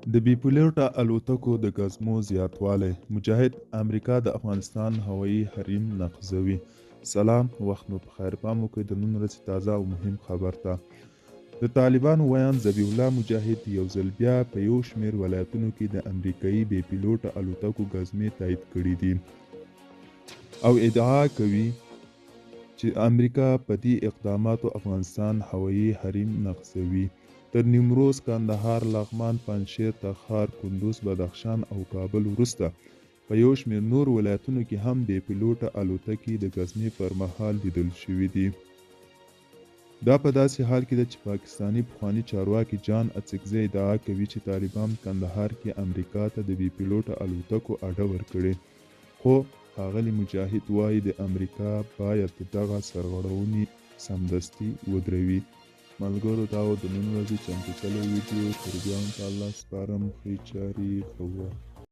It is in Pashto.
د بي پیلوټه الوتکو د ګزمو زیاتوالی، مجاهد امریکا د افغانستان هوایي حریم نقضوي. سلام، وخت مو پخیر. پام وکړئ د نن ورځې تازه او مهم خبر ته. د طالبانو ویاند ذبیح الله مجاهد یو ځل بیا په یو شمېر ولایتونو کې د امریکایي بې پیلوټه الوتکو ګزمې تایید کړي دي او ادعا کوي چې امریکا په دې اقداماتو افغانستان هوایي حریم نقضوي. تر نیمروز، کندهار، لغمان، پنجشیر، تخار، کندوز، بدخشان او کابل وروسته په یو شمېر نور ولایتونو کې هم بې پیلوټه الوتکې د ګزمې پر مهال لیدل شوي دي. دا په داسې حال کې ده چې پاکستاني پخواني چارواکي جان اڅکزی ادعا کوي چې طالبان کندهار کې امریکا ته د بې پیلوټه الوتکو اډه ورکړې، خو ښاغلی مجاهد وایي د امریکا باید دغه سرغړونې سمدستي ودروي. ملګرو، دا و د نن ورځې چمتو شوې ویډیو. تر بیا هم په الله سپارم، ښې چارې ښه وخت.